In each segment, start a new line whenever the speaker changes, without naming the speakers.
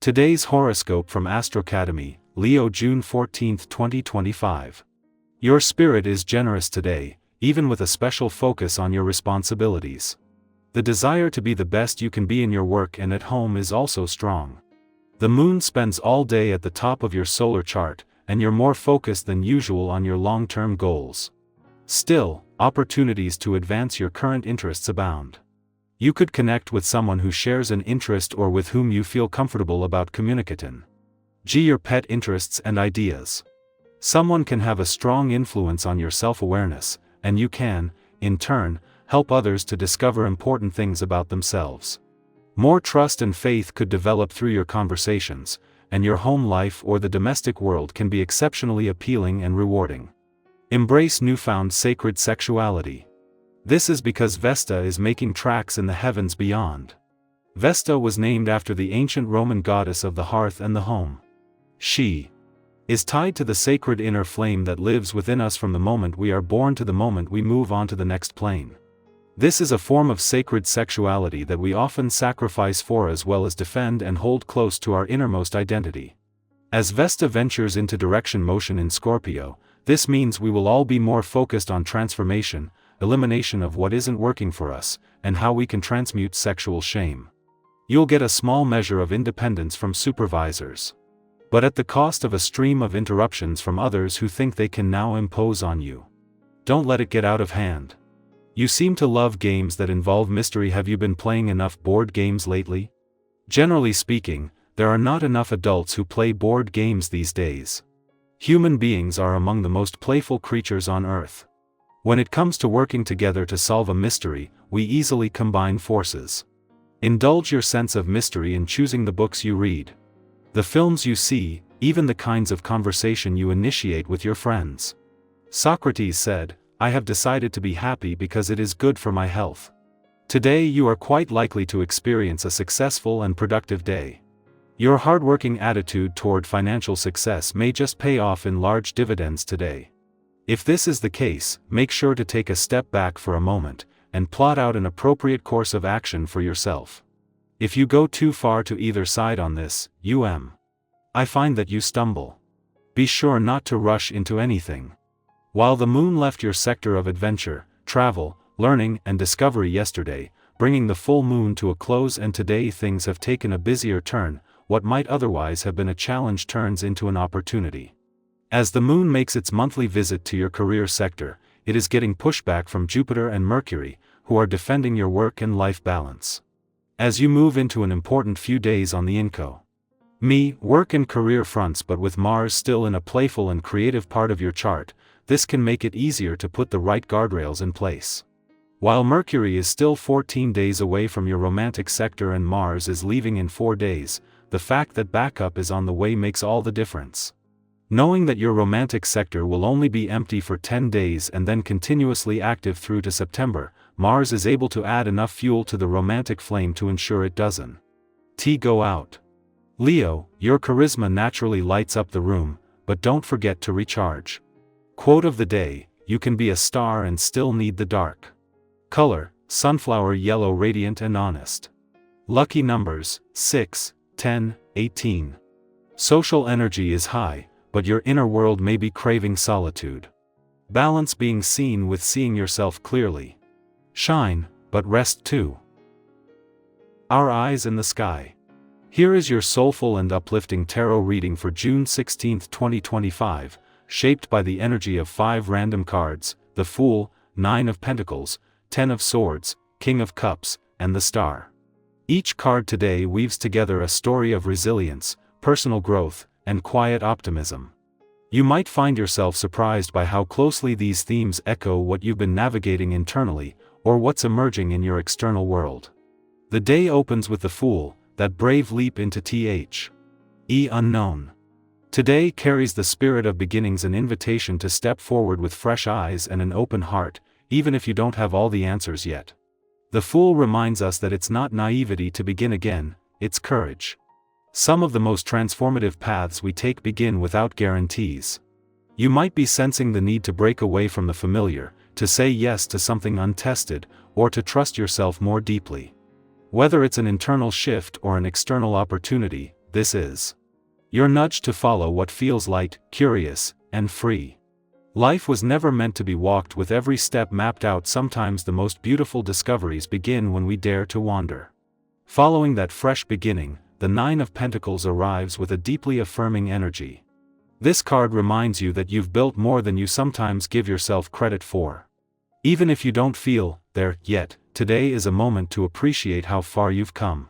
Today's horoscope from Astrocademy, Leo, June 14, 2025. Your spirit is generous today, even with a special focus on your responsibilities. The desire to be the best you can be in your work and at home is also strong. The moon spends all day at the top of your solar chart, and you're more focused than usual on your long-term goals. Still, opportunities to advance your current interests abound. You could connect with someone who shares an interest or with whom you feel comfortable about communicating. Your pet interests and ideas. Someone can have a strong influence on your self-awareness, and you can, in turn, help others to discover important things about themselves. More trust and faith could develop through your conversations, and your home life or the domestic world can be exceptionally appealing and rewarding. Embrace newfound sacred sexuality. This is because Vesta is making tracks in the heavens beyond. Vesta was named after the ancient Roman goddess of the hearth and the home. She is tied to the sacred inner flame that lives within us from the moment we are born to the moment we move on to the next plane. This is a form of sacred sexuality that we often sacrifice for as well as defend and hold close to our innermost identity. As Vesta ventures into direction motion in Scorpio, this means we will all be more focused on transformation, elimination of what isn't working for us, and how we can transmute sexual shame. You'll get a small measure of independence from supervisors, but at the cost of a stream of interruptions from others who think they can now impose on you. Don't let it get out of hand. You seem to love games that involve mystery. Have you been playing enough board games lately? Generally speaking, there are not enough adults who play board games these days. Human beings are among the most playful creatures on Earth. When it comes to working together to solve a mystery, we easily combine forces. Indulge your sense of mystery in choosing the books you read, the films you see, even the kinds of conversation you initiate with your friends. Socrates said, "I have decided to be happy because it is good for my health." Today you are quite likely to experience a successful and productive day. Your hardworking attitude toward financial success may just pay off in large dividends today. If this is the case, make sure to take a step back for a moment, and plot out an appropriate course of action for yourself. If you go too far to either side on this, I find that you stumble. Be sure not to rush into anything. While the moon left your sector of adventure, travel, learning, and discovery yesterday, bringing the full moon to a close, and today things have taken a busier turn. What might otherwise have been a challenge turns into an opportunity. As the moon makes its monthly visit to your career sector, it is getting pushback from Jupiter and Mercury, who are defending your work and life balance. As you move into an important few days on the work and career fronts, but with Mars still in a playful and creative part of your chart, this can make it easier to put the right guardrails in place. While Mercury is still 14 days away from your romantic sector and Mars is leaving in 4 days, the fact that backup is on the way makes all the difference. Knowing that your romantic sector will only be empty for 10 days and then continuously active through to September, Mars is able to add enough fuel to the romantic flame to ensure it doesn't go out. Leo, your charisma naturally lights up the room, but don't forget to recharge. Quote of the day: you can be a star and still need the dark. Color: sunflower yellow, radiant and honest. Lucky numbers: 6, 10, 18. Social energy is high, but your inner world may be craving solitude. Balance being seen with seeing yourself clearly. Shine, but rest too. Our eyes in the sky. Here is your soulful and uplifting tarot reading for June 16, 2025, shaped by the energy of 5 random cards: the Fool, 9 of Pentacles, 10 of Swords, King of Cups, and the Star. Each card today weaves together a story of resilience, personal growth, and quiet optimism. You might find yourself surprised by how closely these themes echo what you've been navigating internally, or what's emerging in your external world. The day opens with the Fool, that brave leap into the unknown. Today carries the spirit of beginnings, an invitation to step forward with fresh eyes and an open heart, even if you don't have all the answers yet. The Fool reminds us that it's not naivety to begin again, it's courage. Some of the most transformative paths we take begin without guarantees. You might be sensing the need to break away from the familiar, to say yes to something untested, or to trust yourself more deeply. Whether it's an internal shift or an external opportunity, this is your nudge to follow what feels light, curious, and free. Life was never meant to be walked with every step mapped out. Sometimes the most beautiful discoveries begin when we dare to wander. Following that fresh beginning, the Nine of Pentacles arrives with a deeply affirming energy. This card reminds you that you've built more than you sometimes give yourself credit for. Even if you don't feel there yet, today is a moment to appreciate how far you've come.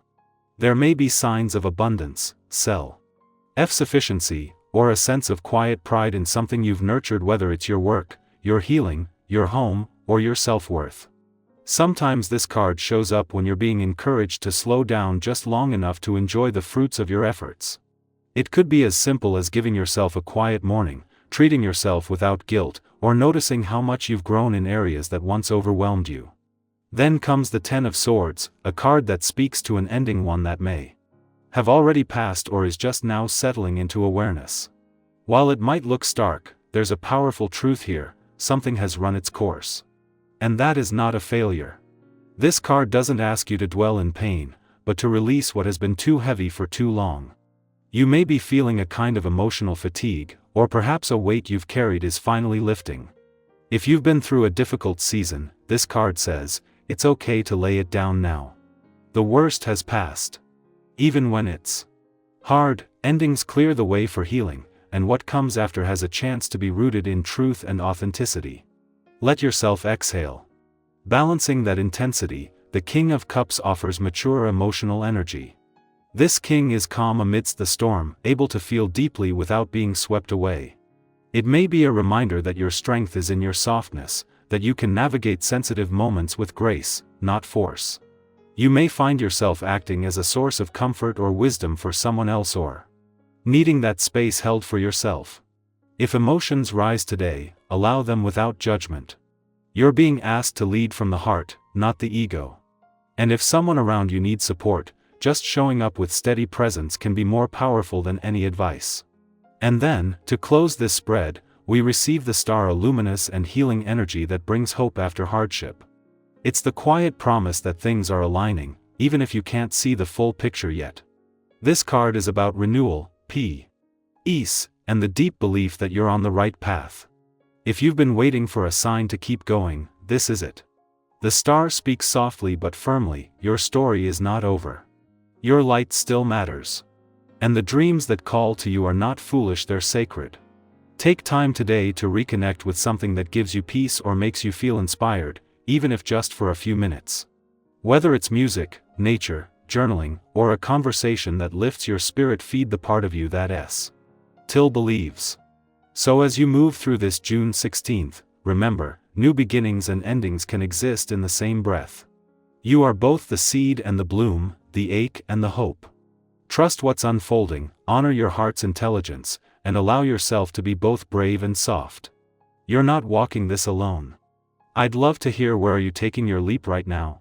There may be signs of abundance, self-sufficiency, or a sense of quiet pride in something you've nurtured, whether it's your work, your healing, your home, or your self-worth. Sometimes this card shows up when you're being encouraged to slow down just long enough to enjoy the fruits of your efforts. It could be as simple as giving yourself a quiet morning, treating yourself without guilt, or noticing how much you've grown in areas that once overwhelmed you. Then comes the Ten of Swords, a card that speaks to an ending, one that may have already passed or is just now settling into awareness. While it might look stark, there's a powerful truth here: something has run its course. And that is not a failure. This card doesn't ask you to dwell in pain, but to release what has been too heavy for too long. You may be feeling a kind of emotional fatigue, or perhaps a weight you've carried is finally lifting. If you've been through a difficult season, this card says, it's okay to lay it down now. The worst has passed. Even when it's hard, endings clear the way for healing, and what comes after has a chance to be rooted in truth and authenticity. Let yourself exhale. Balancing that intensity, the King of Cups offers mature emotional energy. This king is calm amidst the storm, able to feel deeply without being swept away. It may be a reminder that your strength is in your softness, that you can navigate sensitive moments with grace, not force. You may find yourself acting as a source of comfort or wisdom for someone else, or needing that space held for yourself. If emotions rise today, allow them without judgment. You're being asked to lead from the heart, not the ego. And if someone around you needs support, just showing up with steady presence can be more powerful than any advice. And then, to close this spread, we receive the Star, a luminous and healing energy that brings hope after hardship. It's the quiet promise that things are aligning, even if you can't see the full picture yet. This card is about renewal, peace, and the deep belief that you're on the right path. If you've been waiting for a sign to keep going, this is it. The star speaks softly but firmly: your story is not over. Your light still matters. And the dreams that call to you are not foolish, they're sacred. Take time today to reconnect with something that gives you peace or makes you feel inspired, even if just for a few minutes. Whether it's music, nature, journaling, or a conversation that lifts your spirit, feed the part of you that still believes. So as you move through this June 16th, remember, new beginnings and endings can exist in the same breath. You are both the seed and the bloom, the ache and the hope. Trust what's unfolding, honor your heart's intelligence, and allow yourself to be both brave and soft. You're not walking this alone. I'd love to hear, where are you taking your leap right now?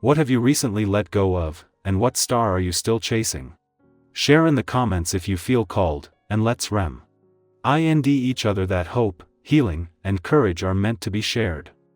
What have you recently let go of, and what star are you still chasing? Share in the comments if you feel called, and let's remind each other that hope, healing, and courage are meant to be shared.